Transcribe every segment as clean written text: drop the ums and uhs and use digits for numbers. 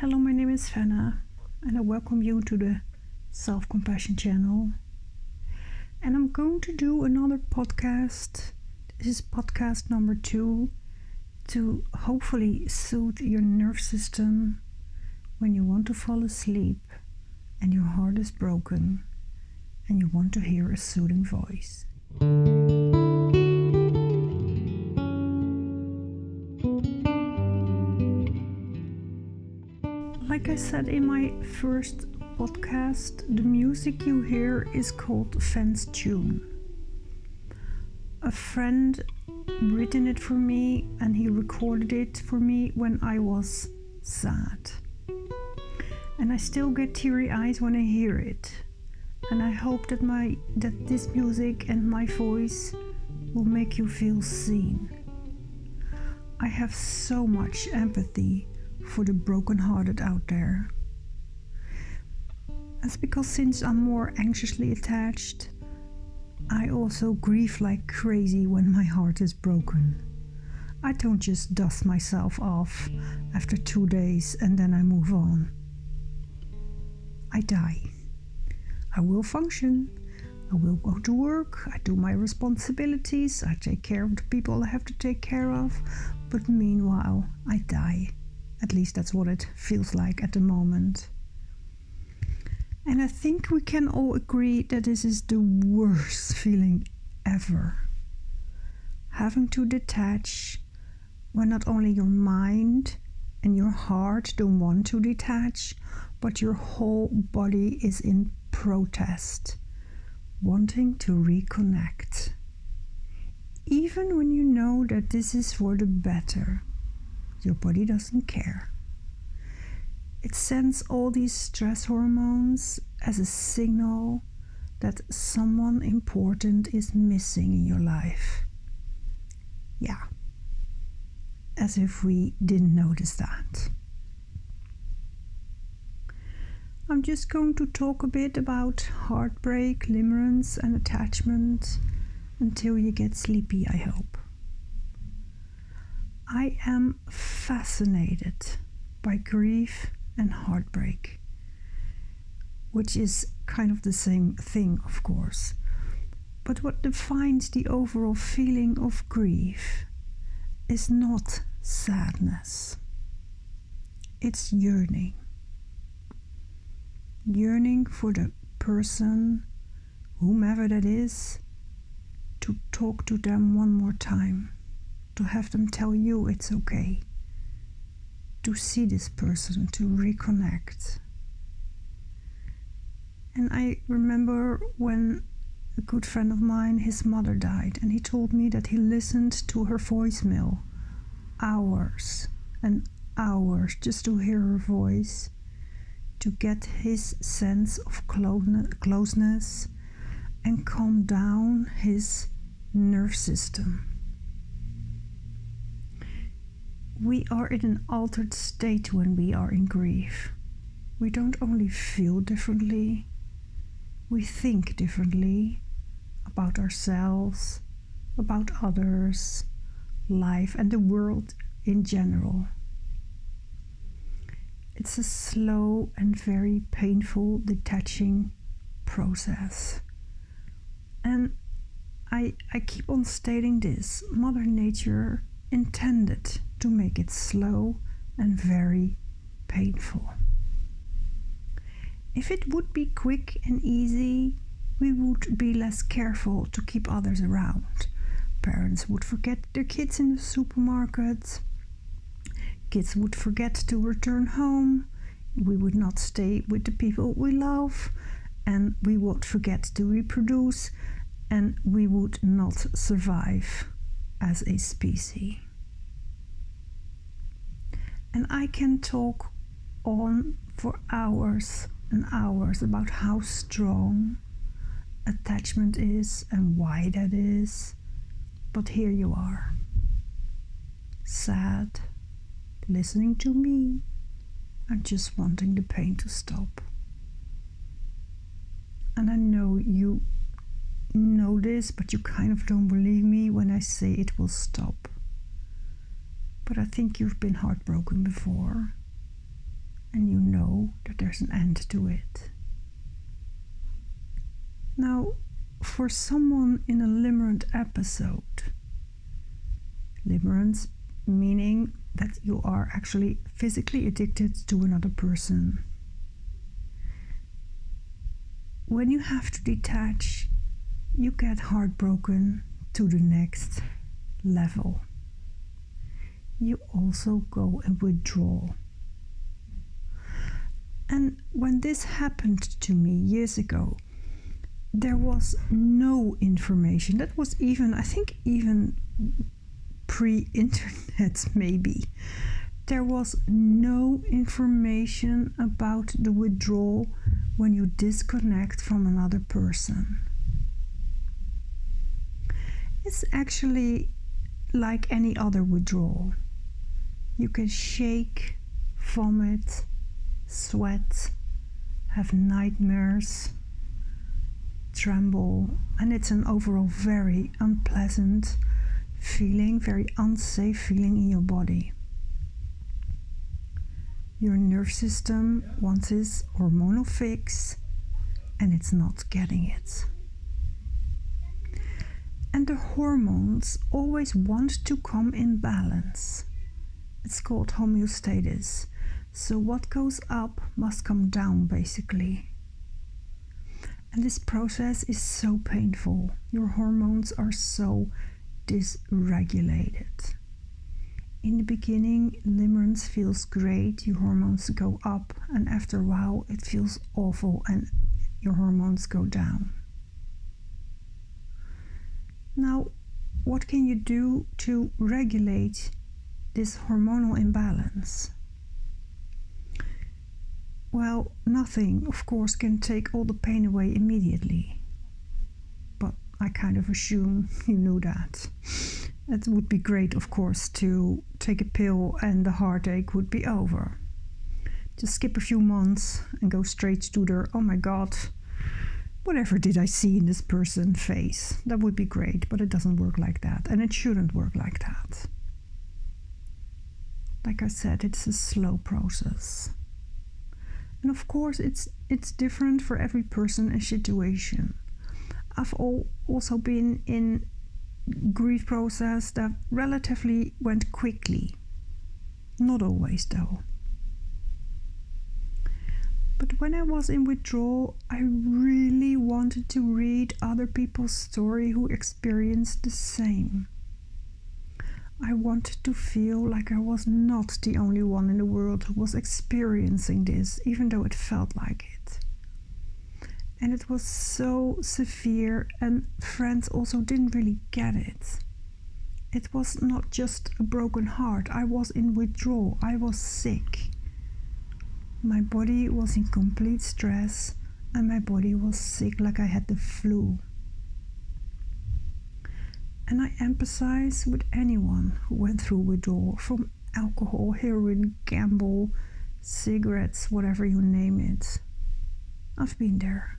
Hello, my name is Fenna, and I welcome you to the Self-Compassion channel. And I'm going to do another podcast. This is podcast number 2 to hopefully soothe your nerve system when you want to fall asleep and your heart is broken and you want to hear a soothing voice. Like I said in my first podcast, the music you hear is called Fenna's tune. A friend written it for me and he recorded it for me when I was sad. And I still get teary eyes when I hear it. And I hope that this music and my voice will make you feel seen. I have so much empathy for the brokenhearted out there. That's because since I'm more anxiously attached, I also grieve like crazy when my heart is broken. I don't just dust myself off after 2 days and then I move on. I die. I will function. I will go to work. I do my responsibilities. I take care of the people I have to take care of. But meanwhile, I die. At least that's what it feels like at the moment. And I think we can all agree that this is the worst feeling ever. Having to detach when not only your mind and your heart don't want to detach, but your whole body is in protest, wanting to reconnect. Even when you know that this is for the better, your body doesn't care. It sends all these stress hormones as a signal that someone important is missing in your life. Yeah, as if we didn't notice that. I'm just going to talk a bit about heartbreak, limerence, and attachment until you get sleepy, I hope. I am fascinated by grief and heartbreak, which is kind of the same thing, of course. But what defines the overall feeling of grief is not sadness. It's yearning. Yearning for the person, whomever that is, to talk to them one more time. To have them tell you it's okay, to see this person, to reconnect. And I remember when a good friend of mine, his mother died, and he told me that he listened to her voicemail hours and hours just to hear her voice, to get his sense of closeness and calm down his nerve system. We are in an altered state when we are in grief. We don't only feel differently, we think differently about ourselves, about others, life, and the world in general. It's a slow and very painful detaching process. And I keep on stating this. Mother Nature intended to make it slow and very painful. If it would be quick and easy, we would be less careful to keep others around. Parents would forget their kids in the supermarket. Kids would forget to return home. We would not stay with the people we love. And we would forget to reproduce. And we would not survive as a species. And I can talk on for hours and hours about how strong attachment is and why that is. But here you are, sad, listening to me and just wanting the pain to stop. And I know you know this, but you kind of don't believe me when I say it will stop. But I think you've been heartbroken before. there's an end to it. Now, for someone in a limerent episode, limerence meaning that you are actually physically addicted to another person. When you have to detach, you get heartbroken to the next level. You also go in withdrawal. And when this happened to me years ago, there was no information. That was even, I think, even pre-internet maybe. There was no information about the withdrawal when you disconnect from another person. It's actually like any other withdrawal. You can shake, vomit, sweat, have nightmares, tremble, and it's an overall very unpleasant feeling, very unsafe feeling in your body. Your nerve system wants its hormonal fix, and it's not getting it. And the hormones always want to come in balance. It's called homeostasis. So what goes up must come down, basically. And this process is so painful. Your hormones are so dysregulated. In the beginning, limerence feels great, your hormones go up, and after a while it feels awful and your hormones go down. Now, what can you do to regulate this hormonal imbalance? Well, nothing, of course, can take all the pain away immediately. But I kind of assume you knew that. It would be great, of course, to take a pill and the heartache would be over. Just skip a few months and go straight to the, oh my God, whatever did I see in this person's face? That would be great, but it doesn't work like that, and it shouldn't work like that. Like I said, it's a slow process. And of course, it's different for every person and situation. I've also been in grief process that relatively went quickly. Not always, though. But when I was in withdrawal, I really wanted to read other people's story who experienced the same. I wanted to feel like I was not the only one in the world who was experiencing this, even though it felt like it. And it was so severe, and friends also didn't really get it. It was not just a broken heart. I was in withdrawal. I was sick. My body was in complete stress, and my body was sick like I had the flu. And I empathize with anyone who went through withdrawal from alcohol, heroin, gamble, cigarettes, whatever you name it. I've been there.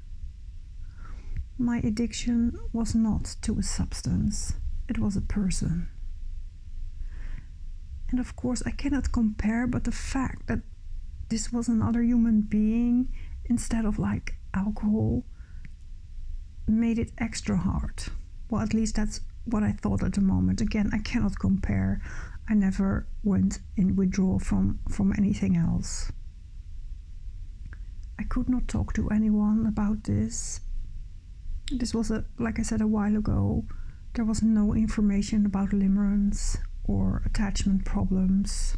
My addiction was not to a substance, it was a person. And of course, I cannot compare, but the fact that this was another human being instead of like alcohol made it extra hard. Well, at least that's what I thought at the moment. Again, I cannot compare. I never went in withdrawal from anything else. I could not talk to anyone about this. This was, like I said a while ago, there was no information about limerence or attachment problems.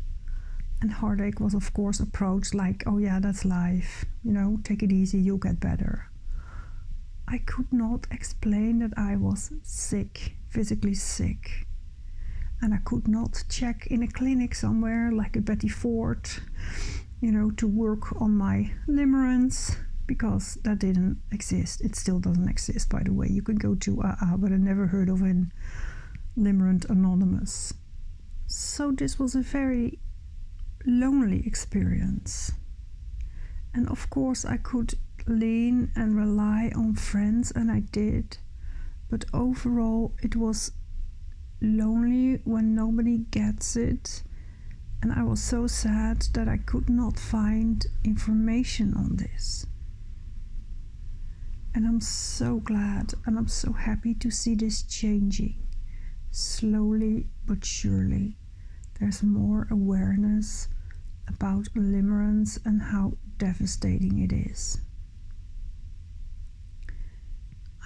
And heartache was, of course, approached like, oh yeah, that's life. You know, take it easy, you'll get better. I could not explain that I was sick, physically sick. And I could not check in a clinic somewhere like at Betty Ford, you know, to work on my limerence, because that didn't exist. It still doesn't exist, by the way. You could go to AA, but I never heard of an Limerent Anonymous. So this was a very lonely experience. And of course I could lean and rely on friends, and I did. But overall it was lonely when nobody gets it, And I was so sad that I could not find information on this. And I'm so glad and I'm so happy to see this changing. Slowly but surely, there's more awareness about limerence and how devastating it is.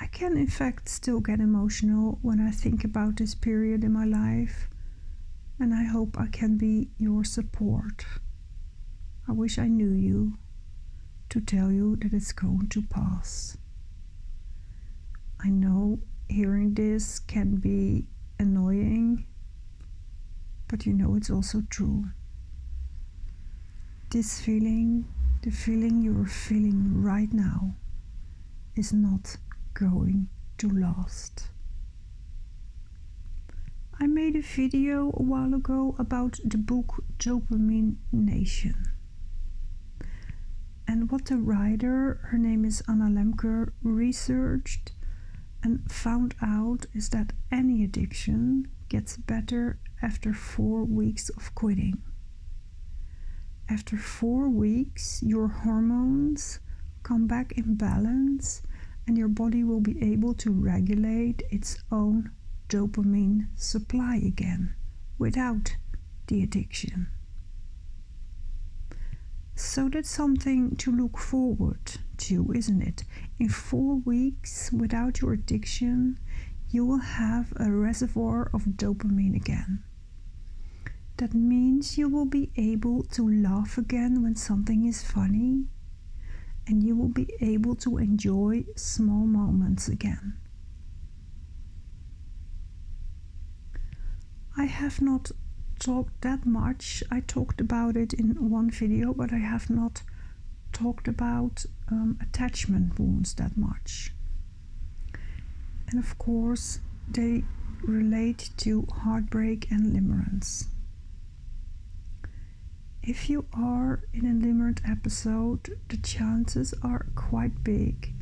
I can in fact still get emotional when I think about this period in my life, and I hope I can be your support. I wish I knew you to tell you that it's going to pass. I know hearing this can be annoying, but you know it's also true. This feeling, the feeling you're feeling right now, is not going to last. I made a video a while ago about the book Dopamine Nation. And what the writer, her name is Anna Lemke, researched and found out is that any addiction gets better after 4 weeks of quitting. After 4 weeks, your hormones come back in balance and your body will be able to regulate its own dopamine supply again without the addiction. So that's something to look forward to, isn't it? In 4 weeks without your addiction, you will have a reservoir of dopamine again. That means you will be able to laugh again when something is funny, and you will be able to enjoy small moments again. I have not talked that much. I talked about it in one video, but I have not talked about attachment wounds that much. And of course, they relate to heartbreak and limerence. If you are in a limerent episode, the chances are quite big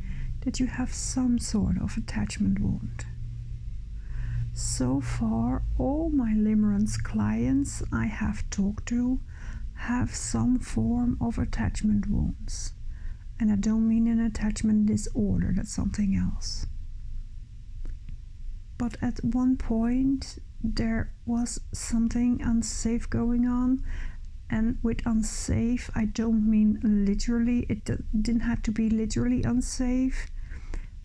that you have some sort of attachment wound. So far, all my limerence clients I have talked to have some form of attachment wounds. And I don't mean an attachment disorder, that's something else. But at one point, there was something unsafe going on. And with unsafe, I don't mean literally, it didn't have to be literally unsafe,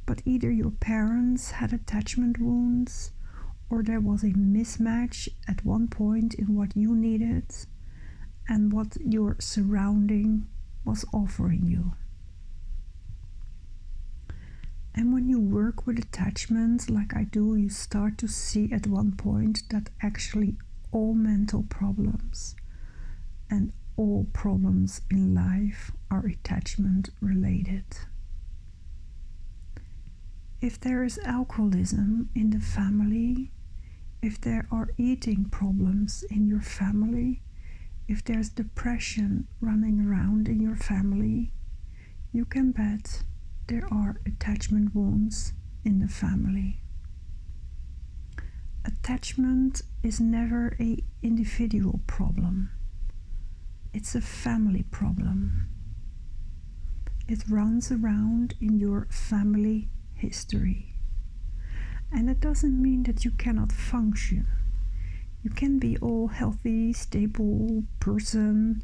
but either your parents had attachment wounds, or there was a mismatch at one point in what you needed and what your surrounding was offering you. And when you work with attachments like I do, you start to see at one point that actually all mental problems and all problems in life are attachment related. If there is alcoholism in the family, if there are eating problems in your family, if there's depression running around in your family, you can bet there are attachment wounds in the family. Attachment is never an individual problem. It's a family problem. It runs around in your family history. And it doesn't mean that you cannot function. You can be all healthy, stable person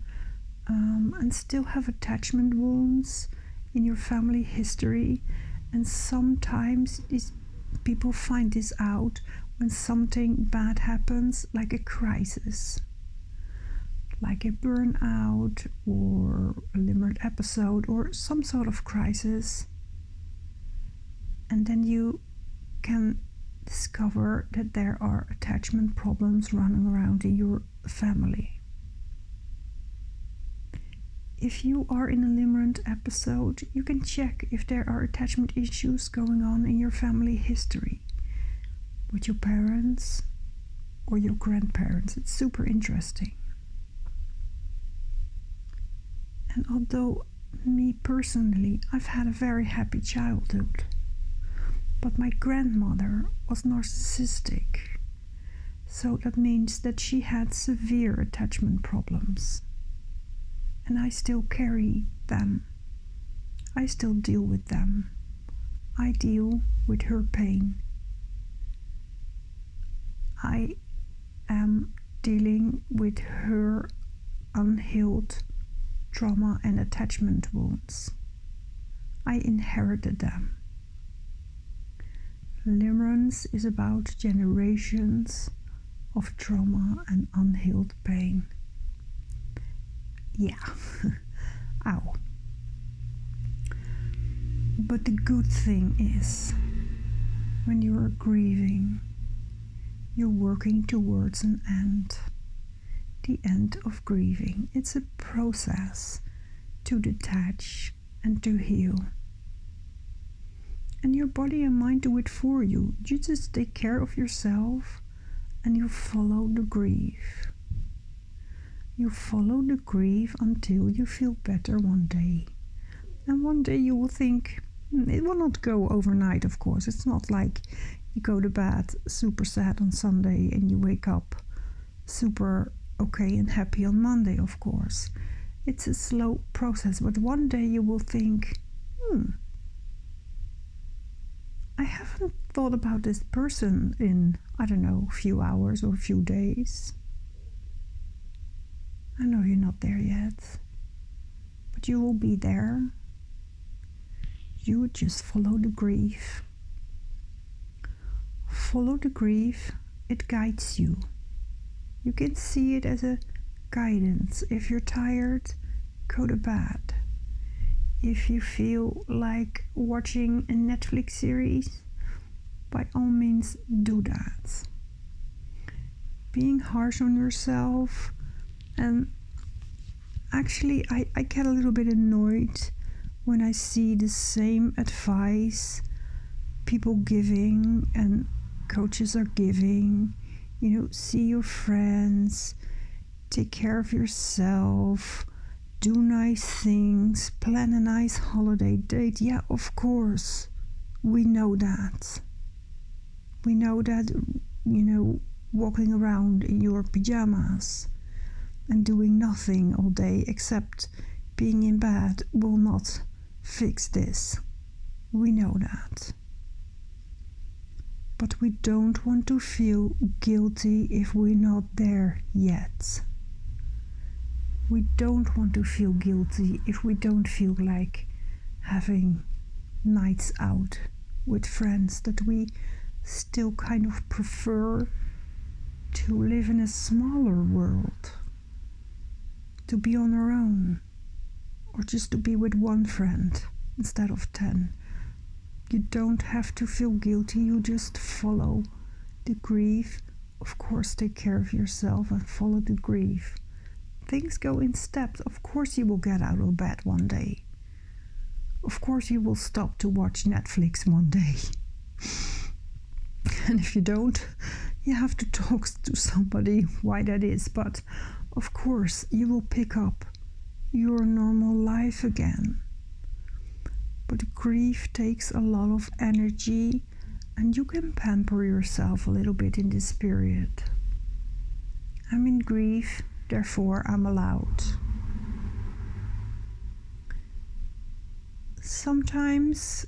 and still have attachment wounds in your family history. And sometimes people find this out when something bad happens, like a crisis. Like a burnout or a limerent episode or some sort of crisis. And then you can discover that there are attachment problems running around in your family. If you are in a limerent episode, you can check if there are attachment issues going on in your family history with your parents or your grandparents. It's super interesting. And although me personally, I've had a very happy childhood, but my grandmother was narcissistic. So that means that she had severe attachment problems. And I still carry them. I still deal with them. I deal with her pain. I am dealing with her unhealed trauma and attachment wounds. I inherited them. Limerence is about generations of trauma and unhealed pain. Yeah, ow. But the good thing is, when you are grieving, you're working towards an end. The end of grieving. It's a process to detach and to heal. And your body and mind do it for you. You just take care of yourself and you follow the grief. You follow the grief until you feel better one day. And one day you will think, it will not go overnight, of course. It's not like you go to bed super sad on Sunday and you wake up super okay and happy on Monday, of course. It's a slow process, but one day you will think, I haven't thought about this person in, I don't know, a few hours or a few days. I know you're not there yet, but you will be there. You just follow the grief. Follow the grief, it guides you. You can see it as a guidance. If you're tired, go to bed. If you feel like watching a Netflix series, by all means do that. Being harsh on yourself, and actually I get a little bit annoyed when I see the same advice people giving and coaches are giving. See your friends, take care of yourself, do nice things, plan a nice holiday date. Yeah, of course, we know that. We know that, walking around in your pajamas and doing nothing all day except being in bed will not fix this. We know that. But we don't want to feel guilty if we're not there yet. We don't want to feel guilty if we don't feel like having nights out with friends, that we still kind of prefer to live in a smaller world, to be on our own, or just to be with one friend instead of 10. You don't have to feel guilty, you just follow the grief. Of course, take care of yourself and follow the grief. Things go in steps. Of course you will get out of bed one day. Of course you will stop to watch Netflix one day. And if you don't, you have to talk to somebody why that is. But of course you will pick up your normal life again. But grief takes a lot of energy, and you can pamper yourself a little bit in this period. I'm in grief, therefore I'm allowed. Sometimes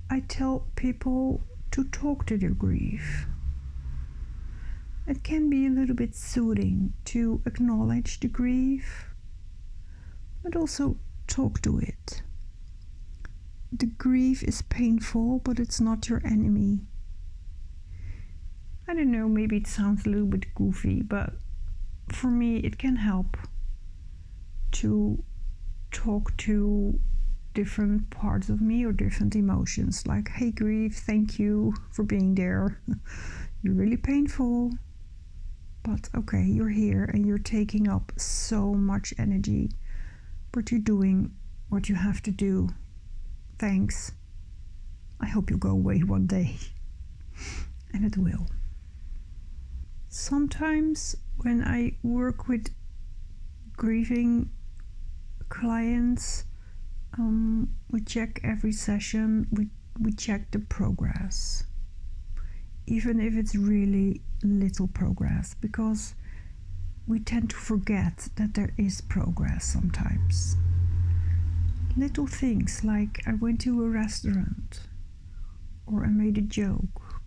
I tell people to talk to their grief. It can be a little bit soothing to acknowledge the grief, but also talk to it. The grief is painful, but it's not your enemy. I don't know, maybe it sounds a little bit goofy, but for me it can help to talk to different parts of me or different emotions, like, hey grief, thank you for being there. You're really painful, but okay, you're here and you're taking up so much energy, but you're doing what you have to do. Thanks. I hope you'll go away one day. And it will. Sometimes when I work with grieving clients, we check every session, we check the progress. even if it's really little progress, because we tend to forget that there is progress sometimes. Little things like I went to a restaurant, or I made a joke,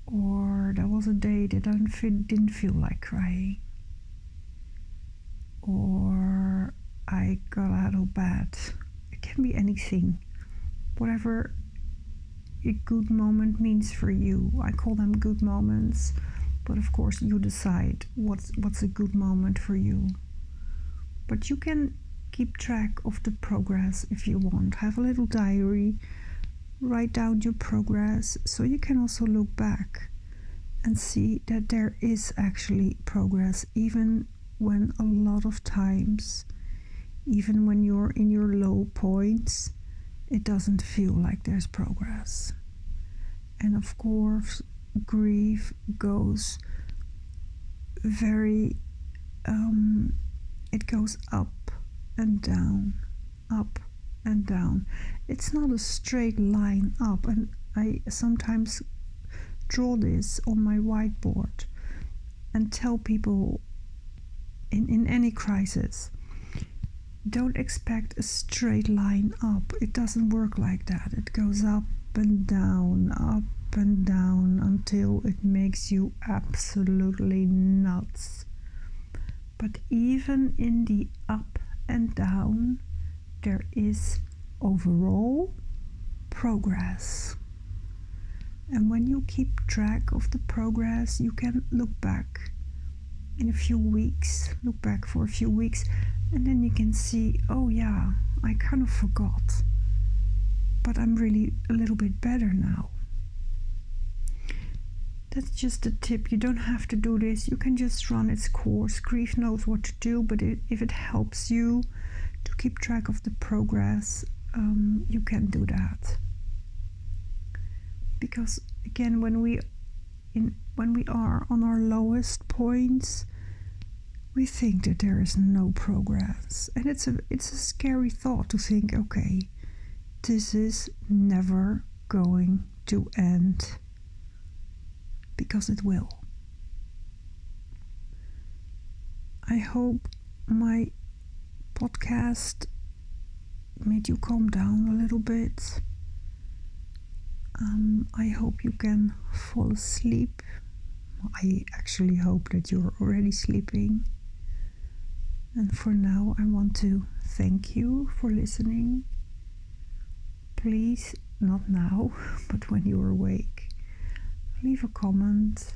or there was a day that I didn't feel like crying, or I got out of bed. It can be anything, whatever a good moment means for you. I call them good moments, but of course you decide what's a good moment for you. But you can keep track of the progress if you want. Have a little diary, write down your progress, so you can also look back and see that there is actually progress, even when a lot of times, even when you're in your low points, it doesn't feel like there's progress. And of course, grief goes it goes up and down, up and down. It's not a straight line up, and I sometimes draw this on my whiteboard and tell people in any crisis, don't expect a straight line up. It doesn't work like that. It goes up and down until it makes you absolutely nuts. But even in the up and down, there is overall progress. And when you keep track of the progress, you can look back in a few weeks, look back for a few weeks, and then you can see, oh yeah, I kind of forgot, but I'm really a little bit better now. That's just a tip. You don't have to do this. You can just run its course. Grief knows what to do, but if it helps you to keep track of the progress, you can do that. Because again, when we are on our lowest points, we think that there is no progress, and it's a scary thought to think, okay, this is never going to end, because it will. I hope my podcast made you calm down a little bit. I hope you can fall asleep. I actually hope that you're already sleeping. And for now, I want to thank you for listening. Please, not now, but when you're awake, leave a comment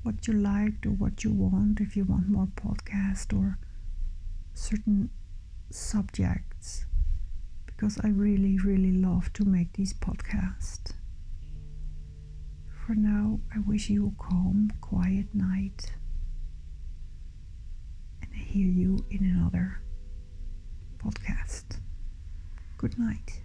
what you liked or what you want, if you want more podcasts or certain subjects, because I really, really love to make these podcasts. For now, I wish you a calm, quiet night, and I hear you in another podcast. Good night.